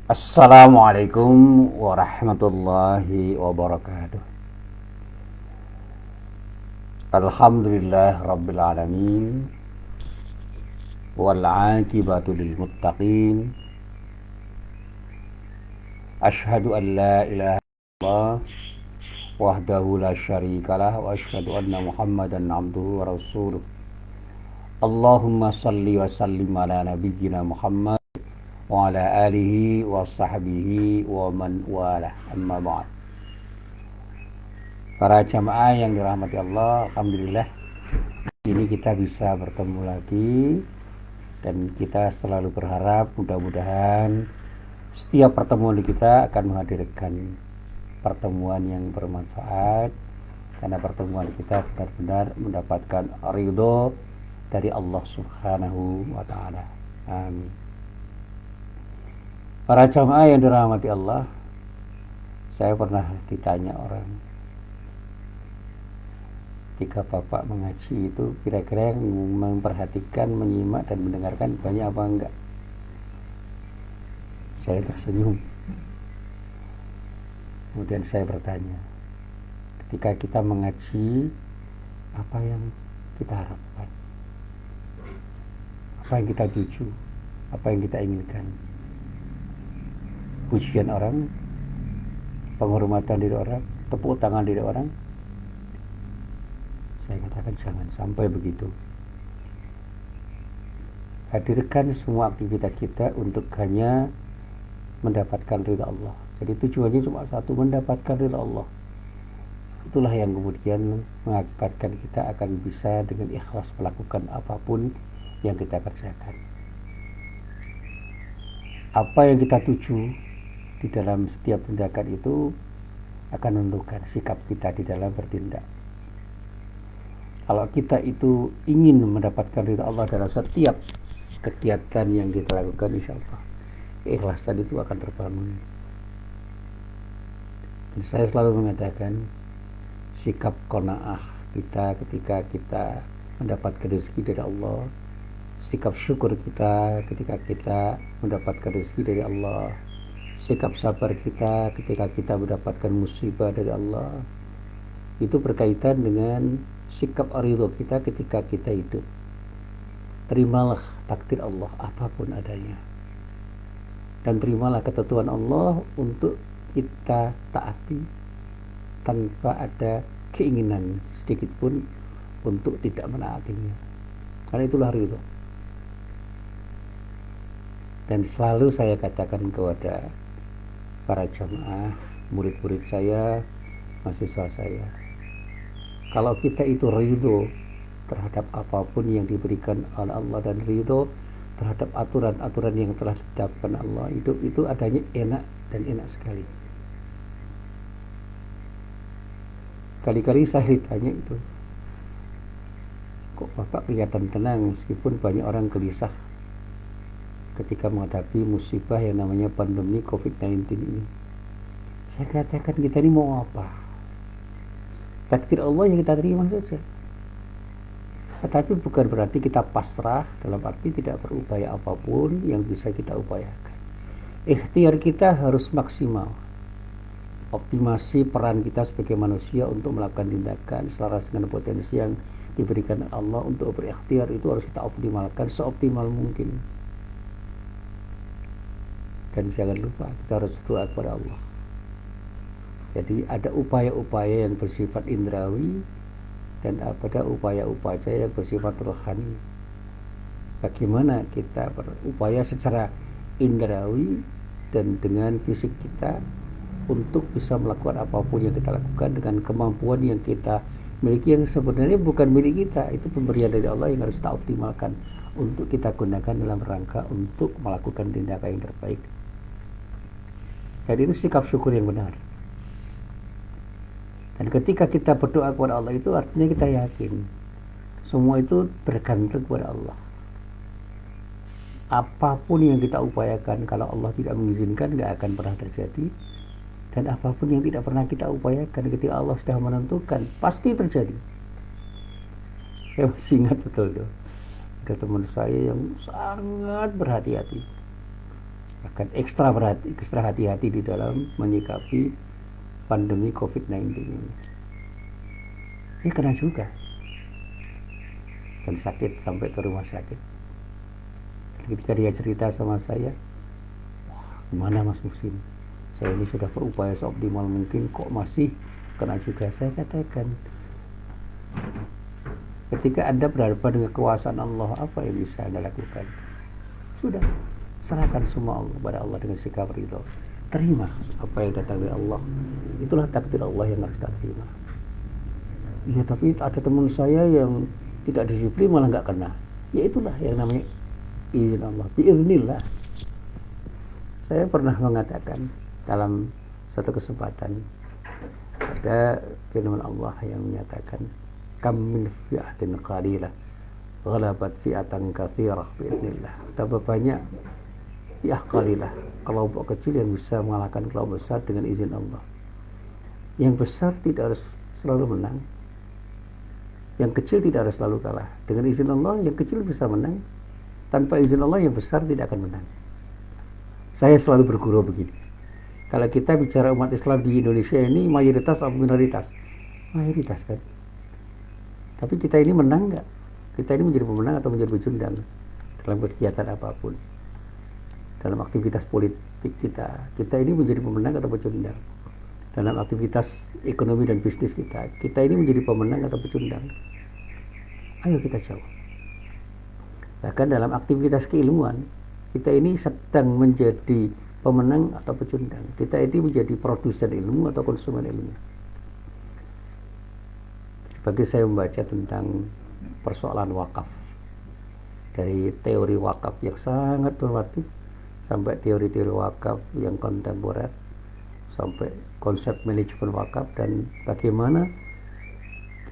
Assalamualaikum warahmatullahi wabarakatuh. Alhamdulillah rabbil alamin wal aqibatu lil muttaqin. Asyhadu an la ilaha illallah wahdahu la syarikalah wa asyhadu anna Muhammadan abduhu wa rasuluh. Allahumma salli wa sallim ala nabiyyina Muhammad wa ala alihi wa sahbihi wa man walah. Amma ba'd. Para jamaah yang dirahmati Allah, alhamdulillah ini kita bisa bertemu lagi, dan kita selalu berharap mudah-mudahan setiap pertemuan kita akan menghadirkan pertemuan yang bermanfaat, karena pertemuan kita benar-benar mendapatkan ridho dari Allah Subhanahu wa taala. Amin. Para jamaah yang dirahmati Allah, saya pernah ditanya orang, ketika Bapak mengaji itu kira-kira yang memperhatikan, menyimak dan mendengarkan banyak apa enggak? Saya tersenyum. Kemudian saya bertanya, ketika kita mengaji, apa yang kita harapkan? Apa yang kita tuju? Apa yang kita inginkan? Pujian orang, penghormatan dari orang, tepuk tangan dari orang? Saya katakan jangan sampai begitu. Hadirkan semua aktivitas kita untuk hanya mendapatkan ridha Allah. Jadi tujuannya cuma satu, mendapatkan ridha Allah. Itulah yang kemudian mengakibatkan kita akan bisa dengan ikhlas melakukan apapun yang kita kerjakan. Apa yang kita tuju di dalam setiap tindakan itu akan menentukan sikap kita di dalam bertindak. Kalau kita itu ingin mendapatkan ridha Allah dalam setiap kegiatan yang kita lakukan, insya Allah keikhlasan itu akan terbangun. Dan saya selalu mengatakan, sikap qanaah kita ketika kita mendapatkan rezeki dari Allah, sikap syukur kita ketika kita mendapatkan rezeki dari Allah, sikap sabar kita ketika kita mendapatkan musibah dari Allah, itu berkaitan dengan sikap ridho kita ketika kita hidup. Terimalah takdir Allah apapun adanya, dan terimalah ketentuan Allah untuk kita taati tanpa ada keinginan sedikit pun untuk tidak menaatinya, karena itulah ridho. Dan selalu saya katakan kepada para jamaah, murid-murid saya, mahasiswa saya, kalau kita itu ridho terhadap apapun yang diberikan oleh Allah dan ridho terhadap aturan-aturan yang telah ditetapkan Allah, itu adanya enak dan enak sekali. Kali-kali saya ditanya itu, kok Bapak kelihatan tenang meskipun banyak orang gelisah ketika menghadapi musibah yang namanya pandemi COVID-19 ini. Saya katakan, kita ini mau apa? Takdir Allah yang kita terima saja. Tetapi bukan berarti kita pasrah, dalam arti tidak berupaya apapun yang bisa kita upayakan. Ikhtiar kita harus maksimal. Optimasi peran kita sebagai manusia untuk melakukan tindakan selaras dengan potensi yang diberikan Allah untuk berikhtiar, itu harus kita optimalkan seoptimal mungkin. Dan jangan lupa kita harus doa kepada Allah. Jadi ada upaya-upaya yang bersifat indrawi dan ada upaya-upaya yang bersifat rohani. Bagaimana kita berupaya secara indrawi dan dengan fisik kita untuk bisa melakukan apapun yang kita lakukan dengan kemampuan yang kita miliki, yang sebenarnya bukan milik kita, itu pemberian dari Allah yang harus kita optimalkan untuk kita gunakan dalam rangka untuk melakukan tindakan yang terbaik. Dan itu sikap syukur yang benar. Dan ketika kita berdoa kepada Allah, itu artinya kita yakin semua itu bergantung kepada Allah. Apapun yang kita upayakan, kalau Allah tidak mengizinkan, gak akan pernah terjadi. Dan apapun yang tidak pernah kita upayakan, ketika Allah sudah menentukan, pasti terjadi. Saya masih ingat betul tuh, ada teman saya yang sangat berhati-hati. Bahkan ekstra hati-hati di dalam menyikapi pandemi COVID-19 ini. Ini kena juga. Dan sakit sampai ke rumah sakit. Dan ketika dia cerita sama saya, wah, gimana Mas Muhsin? Saya ini sudah berupaya seoptimal mungkin, kok masih kena juga. Saya katakan, ketika Anda berhadapan dengan kekuasaan Allah, apa yang bisa Anda lakukan? Sudah, serahkan semua Allah kepada Allah dengan sikap ridho. Terima apa yang datang dari Allah. Itulah takdir Allah yang harus kita terima. Ya, tapi ada teman saya yang tidak disiplin malah nggak kena. Ya itulah yang namanya izin Allah. Biiznillah. Saya pernah mengatakan dalam satu kesempatan, ada firman Allah yang menyatakan, kam min fi'atin qalilah ghalabat fi'atan katsirah biiznillah. Betapa banyak fi'ah qalilah, kelompok kecil yang bisa mengalahkan kelompok besar dengan izin Allah. Yang besar tidak harus selalu menang, yang kecil tidak harus selalu kalah. Dengan izin Allah, yang kecil bisa menang. Tanpa izin Allah, yang besar tidak akan menang. Saya selalu bergurau begini. Kalau kita bicara umat Islam di Indonesia ini, mayoritas atau minoritas? Mayoritas kan. Tapi kita ini menang nggak? Kita ini menjadi pemenang atau menjadi pecundang dalam kegiatan apapun? Dalam aktivitas politik kita ini menjadi pemenang atau pecundang? Dalam aktivitas ekonomi dan bisnis kita ini menjadi pemenang atau pecundang? Ayo kita jawab. Bahkan dalam aktivitas keilmuan, kita ini sedang menjadi pemenang atau pecundang? Kita ini menjadi produsen ilmu atau konsumen ilmu? Bagi saya membaca tentang persoalan wakaf, dari teori wakaf yang sangat normatif sampai teori-teori wakaf yang kontemporer, sampai konsep manajemen wakaf, dan bagaimana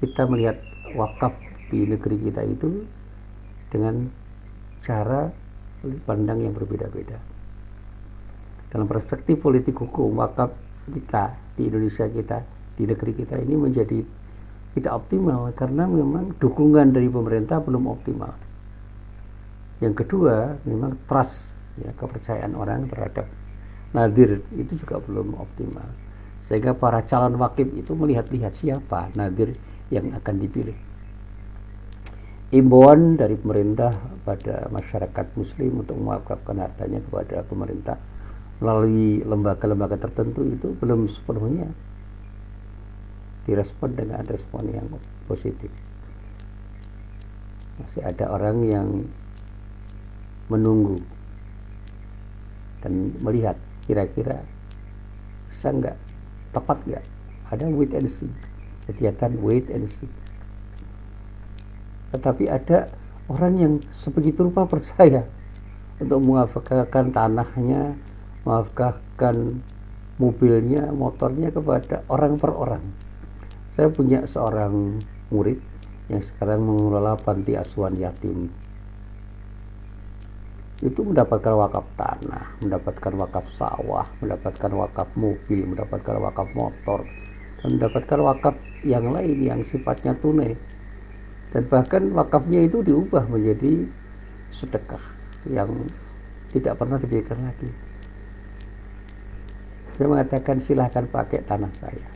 kita melihat wakaf di negeri kita itu dengan cara pandang yang berbeda-beda. Dalam perspektif politik hukum, wakaf kita di Indonesia di negeri kita ini menjadi tidak optimal karena memang dukungan dari pemerintah belum optimal. Yang kedua, memang trust, ya, kepercayaan orang terhadap nadir itu juga belum optimal. Sehingga para calon wakif itu melihat-lihat siapa nadir yang akan dipilih. Imbauan dari pemerintah pada masyarakat muslim untuk mewakafkan hartanya kepada pemerintah melalui lembaga-lembaga tertentu itu belum sepenuhnya direspon dengan respon yang positif. Masih ada orang yang menunggu dan melihat kira-kira bisa nggak, tepat nggak, ada wait and see, kegiatan wait and see. Tetapi ada orang yang sebegitu rupa percaya untuk mewakafkan tanahnya, mewakafkan mobilnya, motornya kepada orang per orang. Saya punya seorang murid yang sekarang mengelola panti asuhan yatim. Itu mendapatkan wakaf tanah, mendapatkan wakaf sawah, mendapatkan wakaf mobil, mendapatkan wakaf motor, dan mendapatkan wakaf yang lain yang sifatnya tunai. Dan bahkan wakafnya itu diubah menjadi sedekah yang tidak pernah dipikirkan lagi. Dia mengatakan, silahkan pakai tanah saya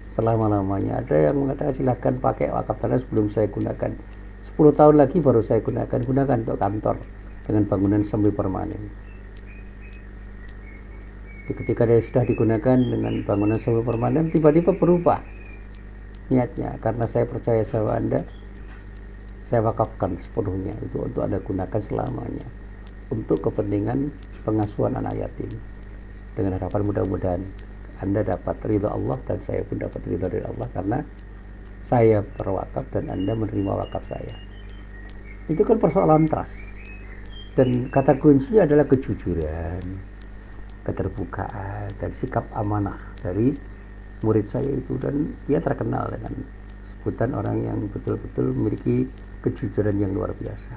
selama-lamanya. Ada yang mengatakan silahkan pakai wakaf tanah sebelum saya gunakan, 10 tahun lagi baru saya gunakan untuk kantor dengan bangunan semi permanen. Ketika dia sudah digunakan dengan bangunan semi permanen, tiba-tiba berubah niatnya, karena saya percaya sama Anda, saya wakafkan sepenuhnya itu untuk Anda gunakan selamanya untuk kepentingan pengasuhan anak yatim, dengan harapan mudah-mudahan Anda dapat ridha Allah dan saya pun dapat ridha dari Allah karena saya berwakaf dan Anda menerima wakaf saya. Itu kan persoalan trust, dan kata kunci adalah kejujuran, keterbukaan, dan sikap amanah dari murid saya itu. Dan dia terkenal dengan sebutan orang yang betul-betul memiliki kejujuran yang luar biasa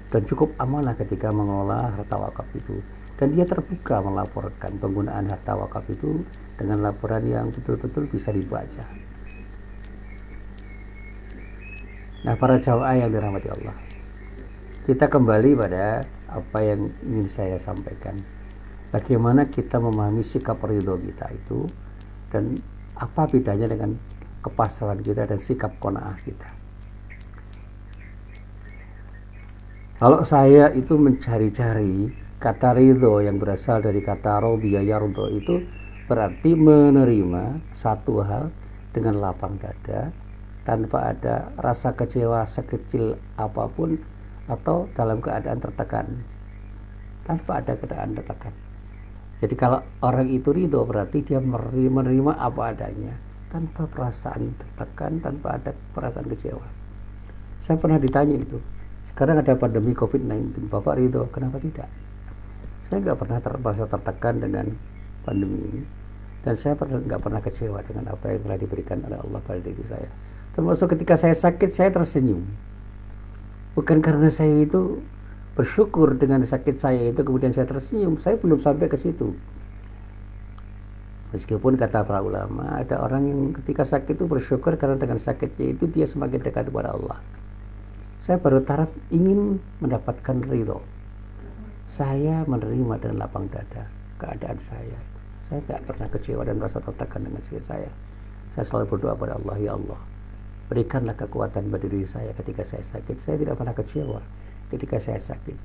dan cukup amanah ketika mengelola harta wakaf itu. Dan dia terbuka melaporkan penggunaan harta wakaf itu dengan laporan yang betul-betul bisa dibaca. Nah, para jamaah yang dirahmati Allah, kita kembali pada apa yang ingin saya sampaikan. Bagaimana kita memahami sikap ridho kita itu, dan apa bedanya dengan kepasrahan kita dan sikap qanaah kita. Kalau saya itu mencari-cari kata ridho yang berasal dari kata radhiya yardha, itu berarti menerima satu hal dengan lapang dada tanpa ada rasa kecewa sekecil apapun atau dalam keadaan tertekan, tanpa ada keadaan tertekan. Jadi kalau orang itu ridho berarti dia menerima apa adanya tanpa perasaan tertekan, tanpa ada perasaan kecewa. Saya pernah ditanya itu, sekarang ada pandemi COVID-19, Bapak ridho? Kenapa tidak? Saya nggak pernah merasa tertekan dengan pandemi ini, dan saya nggak pernah kecewa dengan apa yang telah diberikan oleh Allah pada diri saya. Termasuk ketika saya sakit, saya tersenyum. Bukan karena saya itu bersyukur dengan sakit saya itu kemudian saya tersenyum, saya belum sampai ke situ. Meskipun kata para ulama, ada orang yang ketika sakit itu bersyukur karena dengan sakitnya itu dia semakin dekat kepada Allah. Saya baru taraf ingin mendapatkan ridho. Saya menerima dengan lapang dada keadaan saya. Saya tidak pernah kecewa dan merasa tertekan dengan sikap saya. Saya selalu berdoa pada Allah, ya Allah, berikanlah kekuatan pada diri saya ketika saya sakit. Saya tidak pernah kecewa ketika saya sakit,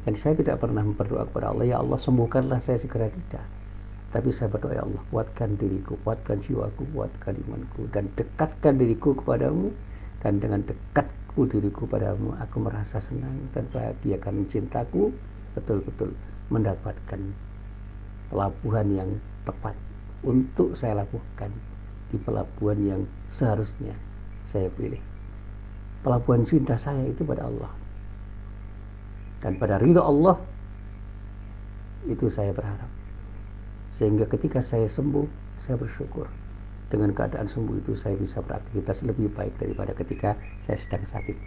dan saya tidak pernah berdoa kepada Allah, ya Allah sembuhkanlah saya segera, tidak. Tapi saya berdoa, ya Allah kuatkan diriku, kuatkan jiwaku, kuatkan imanku, dan dekatkan diriku kepadamu. Dan dengan dekatku diriku padamu, aku merasa senang dan bahagia karena cintaku betul-betul mendapatkan pelabuhan yang tepat untuk saya lakukan di pelabuhan yang seharusnya saya pilih. Pelabuhan cinta saya itu pada Allah, dan pada ridha Allah itu saya berharap, sehingga ketika saya sembuh, saya bersyukur. Dengan keadaan sembuh itu saya bisa beraktivitas lebih baik daripada ketika saya sedang sakit.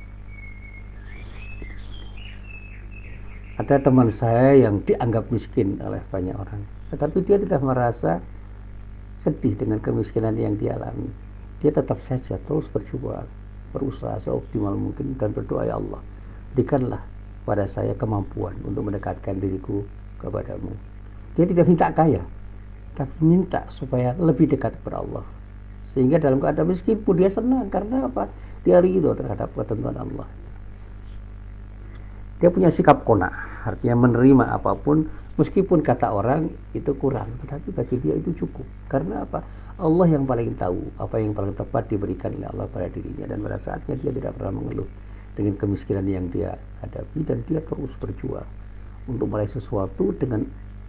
Ada teman saya yang dianggap miskin oleh banyak orang, tetapi dia tidak merasa sedih dengan kemiskinan yang dia alami. Dia tetap saja terus berjuang, berusaha seoptimal mungkin dan berdoa, ya Allah berikanlah pada saya kemampuan untuk mendekatkan diriku kepadamu. Dia tidak minta kaya, tapi minta supaya lebih dekat kepada Allah, sehingga dalam keadaan miskin pun dia senang. Karena apa? Dia ridho terhadap ketentuan Allah. Dia punya sikap qanaah, artinya menerima apapun meskipun kata orang itu kurang, tetapi bagi dia itu cukup. Karena apa? Allah yang paling tahu apa yang paling tepat diberikan oleh Allah pada dirinya, dan pada saatnya dia tidak pernah mengeluh dengan kemiskinan yang dia hadapi, dan dia terus berjuang untuk meraih sesuatu dengan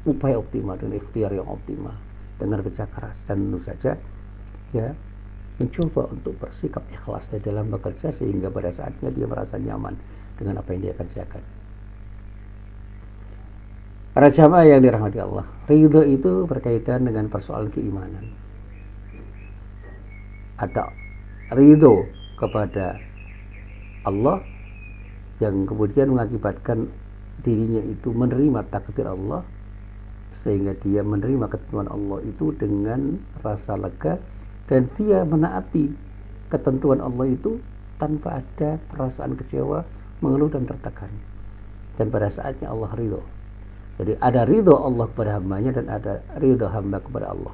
upaya optimal, dengan ikhtiar yang optimal, dengan kerja keras, dan tentu saja ya mencoba untuk bersikap ikhlas di dalam bekerja, sehingga pada saatnya dia merasa nyaman dengan apa yang dia kerjakan. Para jamaah yang dirahmati Allah, ridho itu berkaitan dengan persoalan keimanan. Ada ridho kepada Allah yang kemudian mengakibatkan dirinya itu menerima takdir Allah, sehingga dia menerima ketentuan Allah itu dengan rasa lega, dan dia menaati ketentuan Allah itu tanpa ada perasaan kecewa, mengeluh dan tertekan. Dan pada saatnya Allah ridho. Jadi ada ridho Allah kepada hambanya dan ada ridho hamba kepada Allah.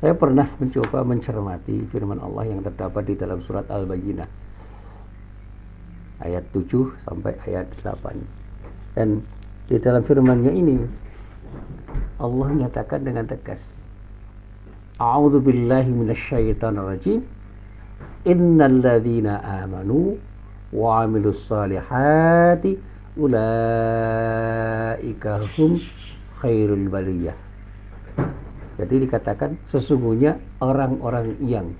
Saya pernah mencoba mencermati firman Allah yang terdapat di dalam surat Al-Bayyinah ayat 7 sampai ayat 8. Dan di dalam firman-Nya ini Allah menyatakan dengan tegas, A'udzu billahi minasyaitonir rajim. Innal ladzina amanu wa 'amilus solihati ulaika hum khairul bariyah. Jadi dikatakan sesungguhnya orang-orang yang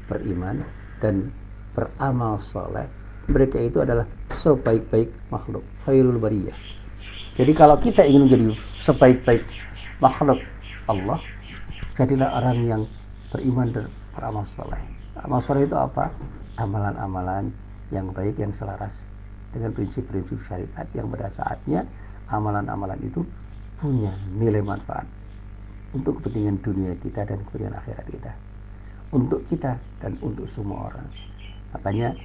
beriman dan beramal soleh, mereka itu adalah sebaik-baik makhluk, khairul bariyah. Jadi kalau kita ingin menjadi sebaik-baik makhluk Allah, jadilah orang yang beriman dan beramal soleh. Amal soleh itu apa? Amalan-amalan yang baik, yang selaras dengan prinsip-prinsip syariat, yang pada saatnya amalan-amalan itu punya nilai manfaat untuk kepentingan dunia kita dan kepentingan akhirat kita, untuk kita dan untuk semua orang. Makanya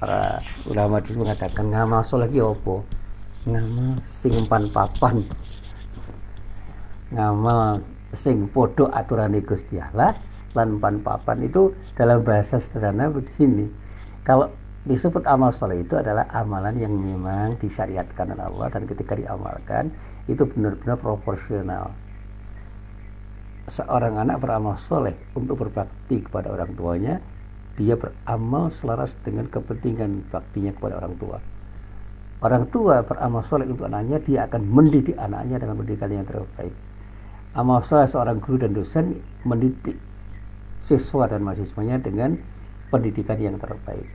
para ulama dulu mengatakan ngamal soleh ki opo? Ngamal sing empan papan, ngamal sing podo aturane Gusti Allah lan empan papan. Itu dalam bahasa sederhana begini, kalau disebut amal soleh itu adalah amalan yang memang disyariatkan oleh Allah, dan ketika diamalkan itu benar-benar proporsional. Seorang anak beramal soleh untuk berbakti kepada orang tuanya, dia beramal selaras dengan kepentingan baktinya kepada orang tua. Orang tua beramal soleh untuk anaknya, dia akan mendidik anaknya dengan pendidikan yang terbaik. Amal soleh seorang guru dan dosen mendidik siswa dan mahasiswanya dengan pendidikan yang terbaik.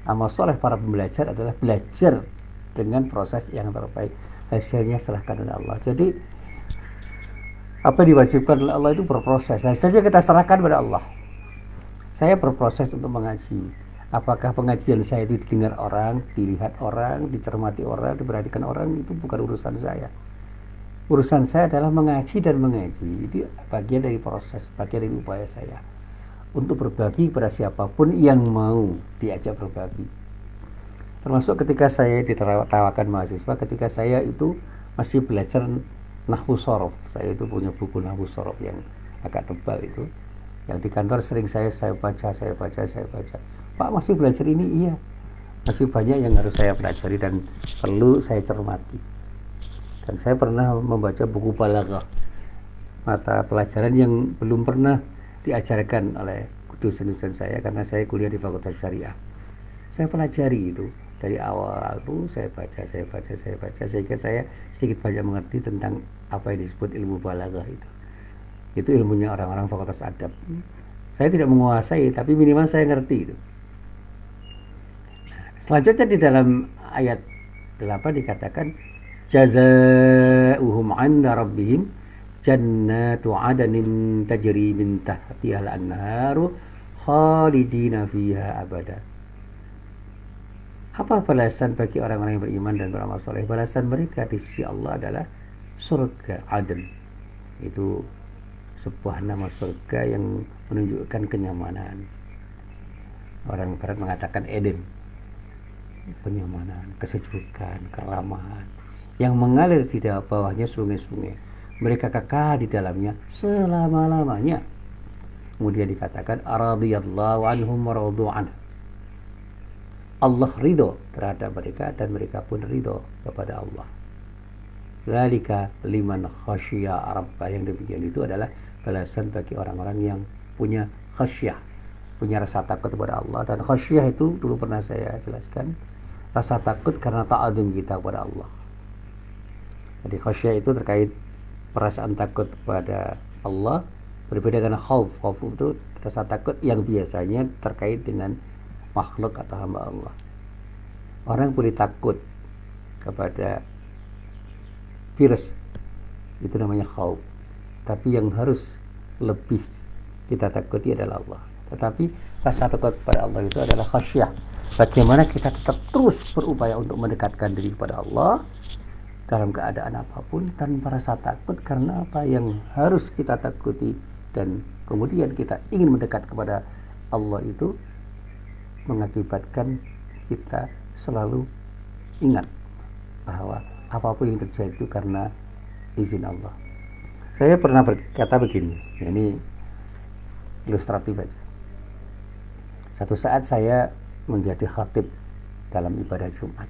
Amal soleh para pembelajar adalah belajar dengan proses yang terbaik. Hasilnya serahkan oleh Allah. Jadi apa yang diwajibkan oleh Allah itu berproses. Hasilnya kita serahkan pada Allah. Saya berproses untuk mengaji. Apakah pengajian saya itu didengar orang, dilihat orang, dicermati orang, diperhatikan orang, itu bukan urusan saya. Urusan saya adalah mengaji dan mengaji. Itu bagian dari proses, bagian dari upaya saya untuk berbagi kepada siapapun yang mau diajak berbagi. Termasuk ketika saya ditertawakan mahasiswa, ketika saya itu masih belajar nahwu sorof. Saya itu punya buku nahwu sorof yang agak tebal itu, yang di kantor sering saya baca. Pak, masih belajar ini? Iya, masih banyak yang harus saya pelajari dan perlu saya cermati. Dan saya pernah membaca buku balaghah, mata pelajaran yang belum pernah diajarkan oleh dosen-dosen saya, karena saya kuliah di Fakultas Syariah. Saya pelajari itu dari awal tuh, saya baca sehingga saya sedikit banyak mengerti tentang apa yang disebut ilmu balaghah itu. Itu ilmunya orang-orang Fakultas Adab. Saya tidak menguasai, tapi minimal saya ngerti itu. Selanjutnya di dalam ayat 8 dikatakan jazaa'uhum 'inda rabbihim jannatu 'adnin tajri min tahtiha al-anharu khalidina fiha abada. Apa balasan bagi orang-orang yang beriman dan beramal soleh? Balasan mereka di sisi Allah adalah surga Aden. Itu sebuah nama surga yang menunjukkan kenyamanan. Orang Barat mengatakan Eden, kenyamanan, kesejukan, keramahan yang mengalir di bawahnya sungai-sungai. Mereka kekal di dalamnya selama-lamanya. Kemudian dikatakan radhiyallahu anhum wa radu anhu. Allah ridho terhadap mereka dan mereka pun ridho kepada Allah. Dzalika liman khasyya rabbah. Yang demikian itu adalah balasan bagi orang-orang yang punya khasyah, punya rasa takut kepada Allah. Dan khasyah itu dulu pernah saya jelaskan, rasa takut karena ta'adzum kita kepada Allah. Jadi khasyah itu terkait perasaan takut kepada Allah, berbeda dengan khauf. Khauf itu rasa takut yang biasanya terkait dengan makhluk atau hamba Allah. Orang boleh takut kepada virus, itu namanya khauf. Tapi yang harus lebih kita takuti adalah Allah. Tetapi rasa takut kepada Allah itu adalah khasyah. Bagaimana kita tetap terus berupaya untuk mendekatkan diri kepada Allah dalam keadaan apapun tanpa rasa takut, karena apa yang harus kita takuti dan kemudian kita ingin mendekat kepada Allah itu mengakibatkan kita selalu ingat bahwa apapun yang terjadi itu karena izin Allah. Saya pernah berkata begini, ini ilustratif aja. Satu saat saya menjadi khatib dalam ibadah Jumat.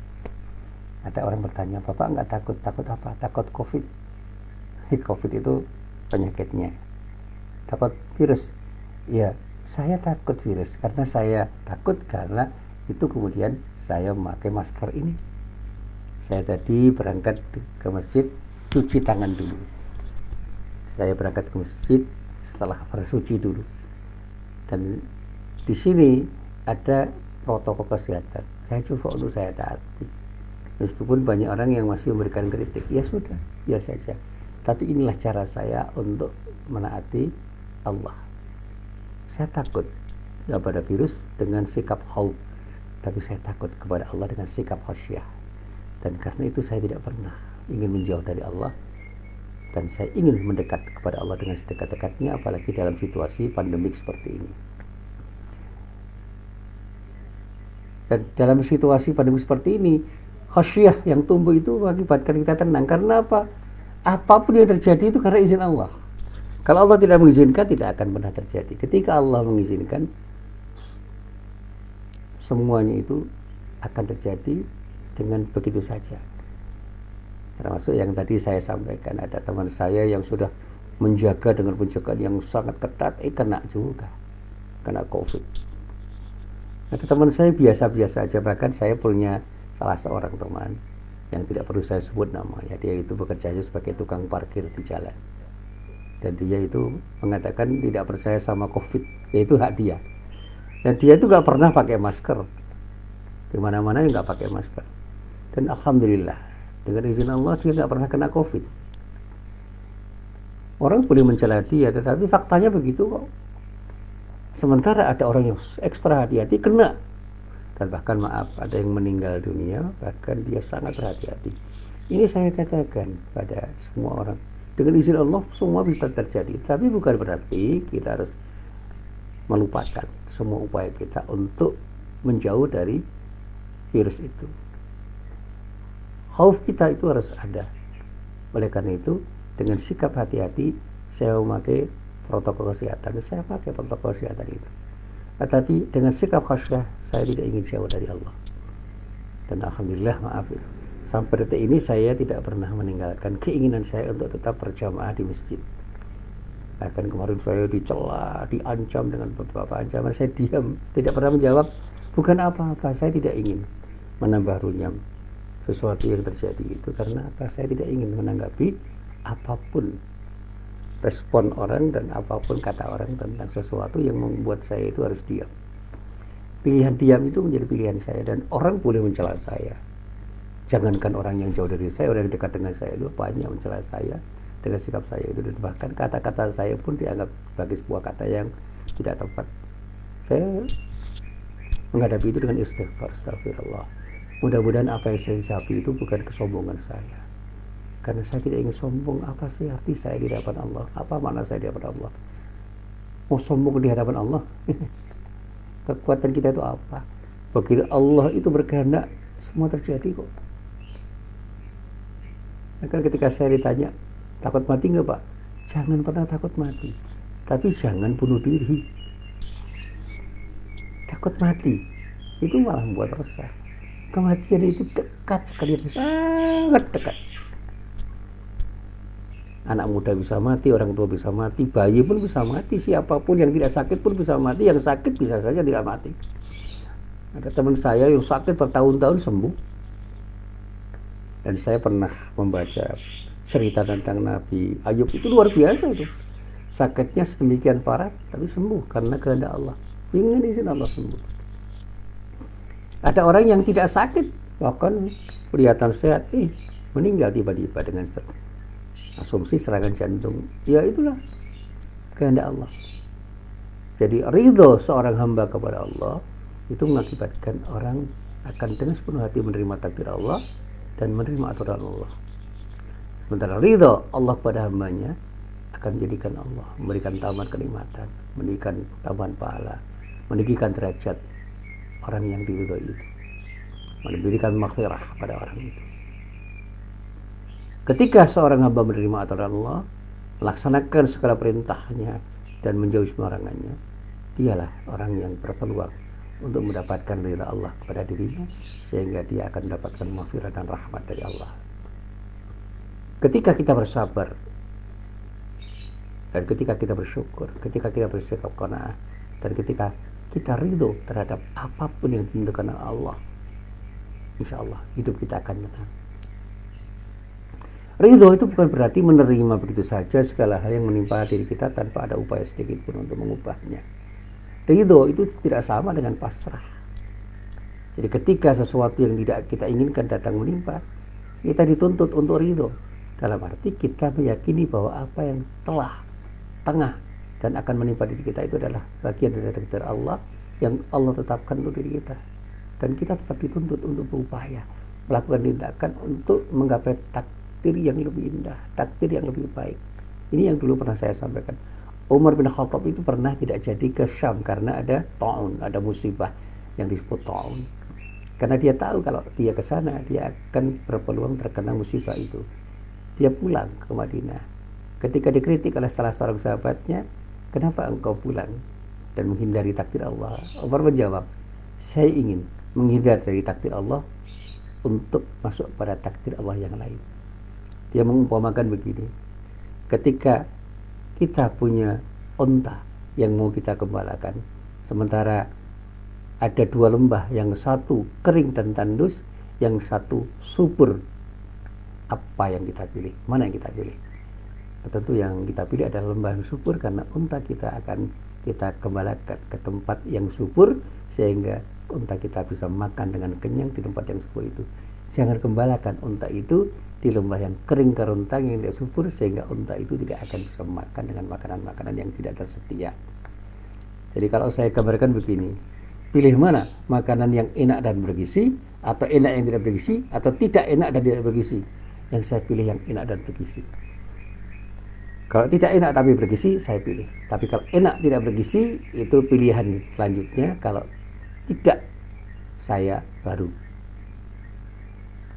Ada orang bertanya, Bapak nggak takut? Takut apa? Takut COVID. COVID itu penyakitnya. Takut virus? Ya, saya takut virus karena saya takut karena itu kemudian saya memakai masker ini. Saya tadi berangkat ke masjid, cuci tangan dulu. Saya berangkat ke masjid setelah bersuci dulu. Dan di sini ada protokol kesehatan. Saya coba untuk saya taati. Meskipun banyak orang yang masih memberikan kritik, ya sudah, biar saja. Tapi inilah cara saya untuk menaati Allah. Saya takut kepada virus dengan sikap khauf, tapi saya takut kepada Allah dengan sikap khasyah. Dan karena itu saya tidak pernah ingin menjauh dari Allah, dan saya ingin mendekat kepada Allah dengan sedekat-dekatnya, apalagi dalam situasi pandemik seperti ini. Dan dalam situasi pandemi seperti ini, khasyah yang tumbuh itu mengakibatkan kita tenang. Karena apa? Apapun yang terjadi itu karena izin Allah. Kalau Allah tidak mengizinkan, tidak akan pernah terjadi. Ketika Allah mengizinkan, semuanya itu akan terjadi dengan begitu saja. Termasuk yang tadi saya sampaikan, ada teman saya yang sudah menjaga dengan penjagaan yang sangat ketat, kena juga, kena COVID. Ada teman saya biasa-biasa aja, bahkan saya punya salah seorang teman yang tidak perlu saya sebut namanya, dia itu bekerjanya sebagai tukang parkir di jalan. Dan dia itu mengatakan tidak percaya sama COVID, yaitu hak dia. Dan dia itu nggak pernah pakai masker, di mana-mana nggak pakai masker. Dan alhamdulillah, dengan izin Allah dia nggak pernah kena COVID. Orang boleh mencela dia, tetapi faktanya begitu kok. Sementara ada orang yang ekstra hati-hati kena. Dan bahkan maaf, ada yang meninggal dunia, bahkan dia sangat berhati-hati. Ini saya katakan pada semua orang, dengan izin Allah semua bisa terjadi. Tapi bukan berarti kita harus melupakan semua upaya kita untuk menjauh dari virus itu. Khauf kita itu harus ada. Oleh karena itu, dengan sikap hati-hati, saya memakai protokol kesehatan. Saya pakai protokol kesehatan itu. Tetapi dengan sikap khasyah, saya tidak ingin jauh dari Allah. Dan alhamdulillah, maaf itu, sampai detik ini saya tidak pernah meninggalkan keinginan saya untuk tetap berjamaah di masjid. Bahkan kemarin saya dicela, diancam dengan beberapa ancaman, saya diam, tidak pernah menjawab. Bukan apa-apa, saya tidak ingin menambah runyam sesuatu yang terjadi itu. Karena apa? Saya tidak ingin menanggapi apapun respon orang dan apapun kata orang tentang sesuatu yang membuat saya itu harus diam. Pilihan diam itu menjadi pilihan saya, dan orang boleh mencela saya. Jangankan orang yang jauh dari saya, orang yang dekat dengan saya itu banyak mencela saya dengan sikap saya itu, dan bahkan kata-kata saya pun dianggap sebagai sebuah kata yang tidak tepat. Saya menghadapi itu dengan istighfar, astagfirullah. Mudah-mudahan apa yang saya ucapi itu bukan kesombongan saya. Karena saya tidak ingin sombong. Apa sih arti saya di hadapan Allah? Apa makna saya di hadapan Allah? Mau sombong di hadapan Allah? Kekuatan kita itu apa? Begitu Allah itu berkehendak, semua terjadi kok. Maka ketika saya ditanya, takut mati nggak Pak? Jangan pernah takut mati. Tapi jangan bunuh diri. Takut mati itu malah membuat resah. Kematian itu dekat sekali, sangat dekat. Anak muda bisa mati, orang tua bisa mati, bayi pun bisa mati, siapapun yang tidak sakit pun bisa mati, yang sakit bisa saja tidak mati. Ada teman saya yang sakit bertahun-tahun sembuh. Dan saya pernah membaca cerita tentang Nabi Ayub, itu luar biasa itu. Sakitnya sedemikian parah, tapi sembuh karena kehendak Allah. Ingin izin Allah sembuh. Ada orang yang tidak sakit, bahkan kelihatan sehat, meninggal tiba-tiba dengan asumsi serangan jantung. Ya itulah kehendak Allah. Jadi ridho seorang hamba kepada Allah itu mengakibatkan orang akan dengan sepenuh hati menerima takdir Allah dan menerima aturan Allah. Sementara ridho Allah pada hambanya akan menjadikan Allah memberikan tambahan kenikmatan, memberikan tambahan pahala, meninggikan derajat orang yang diridhoi itu, memberikan maghfirah pada orang itu. Ketika seorang hamba menerima aturan Allah, melaksanakan segala perintahnya dan menjauhi semua larangannya, dialah orang yang berpeluang untuk mendapatkan ridha Allah kepada dirinya, sehingga dia akan mendapatkan maghfirah dan rahmat dari Allah. Ketika kita bersabar dan ketika kita bersyukur, ketika kita bersikap qanaah, dan ketika kita ridho terhadap apapun yang ditentukan Allah, insya Allah hidup kita akan tenang. Ridho itu bukan berarti menerima begitu saja segala hal yang menimpa diri kita tanpa ada upaya sedikit pun untuk mengubahnya. Ridho itu tidak sama dengan pasrah. Jadi ketika sesuatu yang tidak kita inginkan datang menimpa, kita dituntut untuk ridho. Dalam arti kita meyakini bahwa apa yang telah, tengah, dan akan menimpa diri kita itu adalah bagian dari takdir Allah yang Allah tetapkan untuk diri kita. Dan kita tetap dituntut untuk berupaya melakukan tindakan untuk menggapai takdir yang lebih indah, takdir yang lebih baik. Ini yang dulu pernah saya sampaikan. Umar bin Khattab itu pernah tidak jadi ke Syam karena ada ta'un, ada musibah yang disebut ta'un. Karena dia tahu kalau dia ke sana dia akan berpeluang terkena musibah itu. Dia pulang ke Madinah. Ketika dikritik oleh salah seorang sahabatnya, kenapa engkau pulang dan menghindari takdir Allah? Umar menjawab, saya ingin menghindar dari takdir Allah untuk masuk pada takdir Allah yang lain. Dia mengumpamakan begini, ketika kita punya unta yang mau kita gembalakan, sementara ada dua lembah, yang satu kering dan tandus, yang satu subur, apa yang kita pilih? Mana yang kita pilih? Tentu yang kita pilih adalah lembah yang subur, karena unta kita akan kita gembalakan ke tempat yang subur sehingga unta kita bisa makan dengan kenyang di tempat yang subur itu. Jangan gembalakan unta itu di lembah yang kering kerontang yang tidak subur sehingga unta itu tidak akan bisa makan dengan makanan-makanan yang tidak tersedia. Jadi kalau saya gambarkan begini, pilih mana? Makanan yang enak dan bergizi, atau enak yang tidak bergizi, atau tidak enak dan tidak bergizi? Yang saya pilih yang enak dan bergizi. Kalau tidak enak tapi bergizi, saya pilih. Tapi kalau enak tidak bergizi, itu pilihan selanjutnya. Kalau tidak, saya baru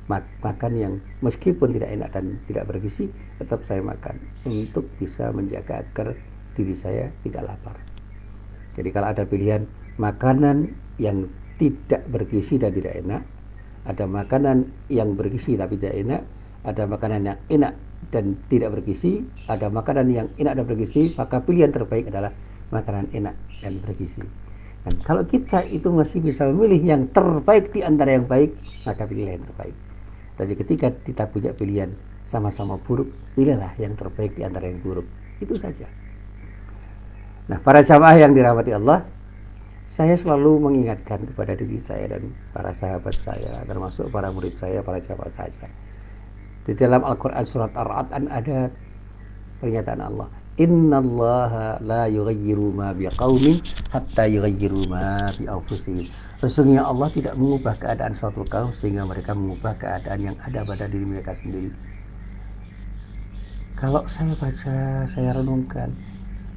makan yang meskipun tidak enak dan tidak bergizi, tetap saya makan untuk bisa menjaga agar diri saya tidak lapar. Jadi kalau ada pilihan makanan yang tidak bergizi dan tidak enak, ada makanan yang bergizi tapi tidak enak, ada makanan yang enak dan tidak bergizi, ada makanan yang enak dan bergizi, maka pilihan terbaik adalah makanan enak dan bergizi. Dan kalau kita itu masih bisa memilih yang terbaik di antara yang baik, maka pilihlah yang terbaik. Tapi ketika kita punya pilihan sama-sama buruk, pilihlah yang terbaik di antara yang buruk. Itu saja. Nah, para jamaah yang dirahmati Allah, saya selalu mengingatkan kepada diri saya dan para sahabat saya, termasuk para murid saya, para jamaah saja. Di dalam Al-Quran surat Ar-Ra'd ada pernyataan Allah, innallaha la yughayyiru ma biqaumin hatta yughayyiru ma bi anfusihim. Sesungguhnya Allah tidak mengubah keadaan suatu kaum sehingga mereka mengubah keadaan yang ada pada diri mereka sendiri. Kalau saya baca, saya renungkan,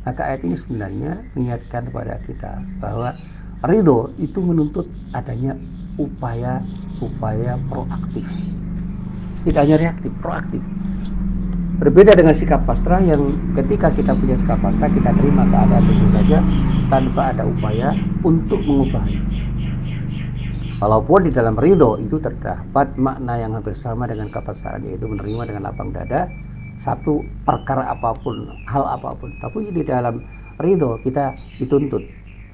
maka ayat ini sebenarnya mengingatkan kepada kita bahwa ridho itu menuntut adanya upaya proaktif. Tidak hanya reaktif, proaktif. Berbeda dengan sikap pasrah yang ketika kita punya sikap pasrah, kita terima keadaan itu saja tanpa ada upaya untuk mengubahnya. Walaupun di dalam ridho itu terdapat makna yang hampir sama dengan kepasrahan, yaitu menerima dengan lapang dada satu perkara apapun, hal apapun. Tapi di dalam ridho kita dituntut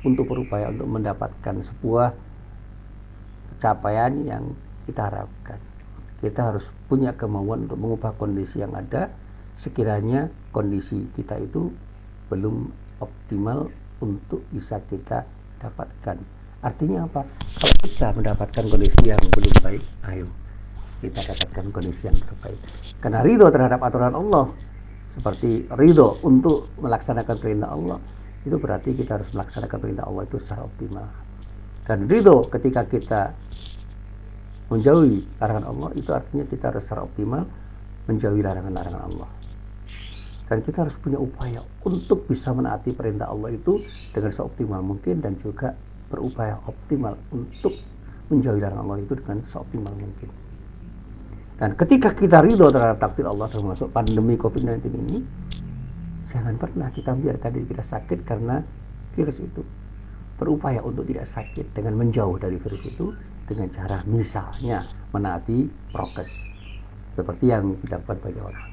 untuk berupaya untuk mendapatkan sebuah pencapaian yang kita harapkan. Kita harus punya kemauan untuk mengubah kondisi yang ada sekiranya kondisi kita itu belum optimal untuk bisa kita dapatkan. Artinya apa? Kalau kita mendapatkan kondisi yang belum baik, ayo kita dapatkan kondisi yang terbaik. Karena ridho terhadap aturan Allah, seperti ridho untuk melaksanakan perintah Allah, itu berarti kita harus melaksanakan perintah Allah itu secara optimal. Dan ridho ketika kita menjauhi larangan Allah, itu artinya kita harus secara optimal menjauhi larangan-larangan Allah. Dan kita harus punya upaya untuk bisa menaati perintah Allah itu dengan seoptimal mungkin, dan juga berupaya optimal untuk menjauhi larangan Allah itu dengan seoptimal mungkin. Dan ketika kita ridho terhadap takdir Allah, termasuk pandemi COVID-19 ini, jangan pernah kita biarkan diri kita sakit karena virus itu. Berupaya untuk tidak sakit dengan menjauh dari virus itu, dengan cara misalnya menaati prokes seperti yang dilakukan banyak orang.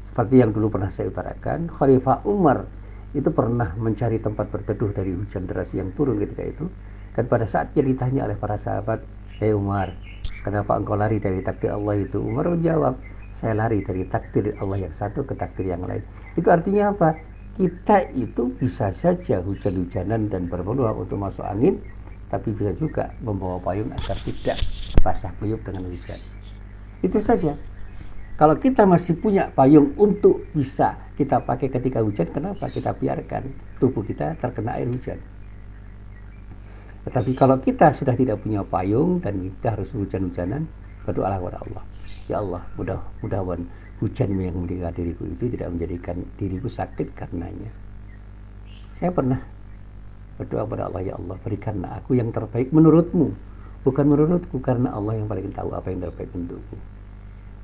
Seperti yang dulu pernah saya utarakan, Khalifah Umar itu pernah mencari tempat berteduh dari hujan deras yang turun ketika itu. Dan pada saat dia ditanya oleh para sahabat, "Hei Umar, kenapa engkau lari dari takdir Allah itu?" Umar menjawab, "Saya lari dari takdir Allah yang satu ke takdir yang lain." Itu artinya apa? Kita itu bisa saja hujan-hujanan dan berpeluang untuk masuk angin, tapi bisa juga membawa payung agar tidak basah kuyup dengan hujan. Itu saja. Kalau kita masih punya payung untuk bisa kita pakai ketika hujan, kenapa kita biarkan tubuh kita terkena air hujan? Tetapi kalau kita sudah tidak punya payung dan kita harus hujan-hujanan, berdoalah kepada Allah. Ya Allah, mudah-mudahan hujan yang menimpa diriku itu tidak menjadikan diriku sakit karenanya. Saya pernah berdoa kepada Allah, ya Allah, berikanlah aku yang terbaik menurutmu, bukan menurutku, karena Allah yang paling tahu apa yang terbaik untukku.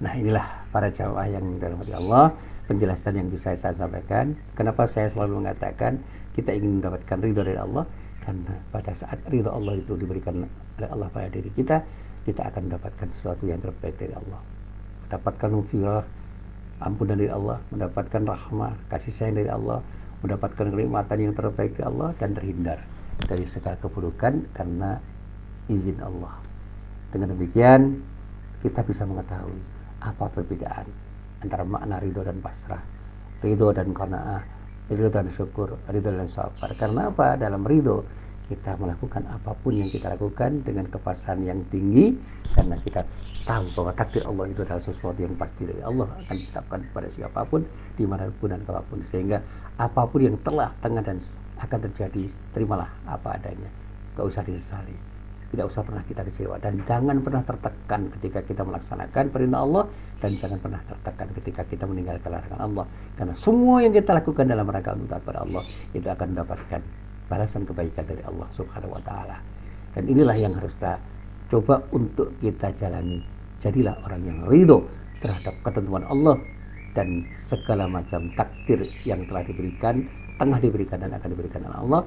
Nah, inilah para jamaah yang dirahmati Allah, penjelasan yang bisa saya sampaikan. Kenapa saya selalu mengatakan kita ingin mendapatkan ridho dari Allah, karena pada saat ridho Allah itu diberikan oleh Allah pada diri kita, kita akan mendapatkan sesuatu yang terbaik dari Allah, mendapatkan maghfirah, ampunan dari Allah, mendapatkan rahmah, kasih sayang dari Allah, mendapatkan kenikmatan yang terbaik dari Allah, dan terhindar dari segala keburukan karena izin Allah. Dengan demikian kita bisa mengetahui apa perbedaan antara makna ridho dan pasrah, ridho dan qanaah, ridho dan syukur, ridho dan sabar. Karena apa? Dalam ridho kita melakukan apapun yang kita lakukan dengan kepastian yang tinggi, karena kita tahu bahwa takdir Allah itu adalah sesuatu yang pasti dari Allah, akan ditetapkan kepada siapapun, dimanapun dan kapanpun. Sehingga apapun yang telah, tengah, dan akan terjadi, terimalah apa adanya, gak usah disesali, tidak usah pernah kita kecewa, dan jangan pernah tertekan ketika kita melaksanakan perintah Allah, dan jangan pernah tertekan ketika kita meninggalkan larangan Allah, karena semua yang kita lakukan dalam rangka untuk taat pada Allah itu akan mendapatkan balasan kebaikan dari Allah Subhanahu wa taala. Dan inilah yang harus kita coba untuk kita jalani. Jadilah orang yang ridho terhadap ketentuan Allah dan segala macam takdir yang telah diberikan, tengah diberikan, dan akan diberikan oleh Allah.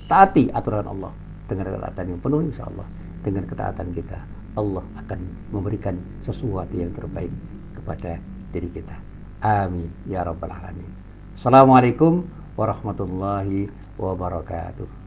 Taati aturan Allah dengan ketaatan yang penuh, insya Allah dengan ketaatan kita Allah akan memberikan sesuatu yang terbaik kepada diri kita. Amin ya rabbal alamin. Assalamualaikum warahmatullahi wabarakatuh.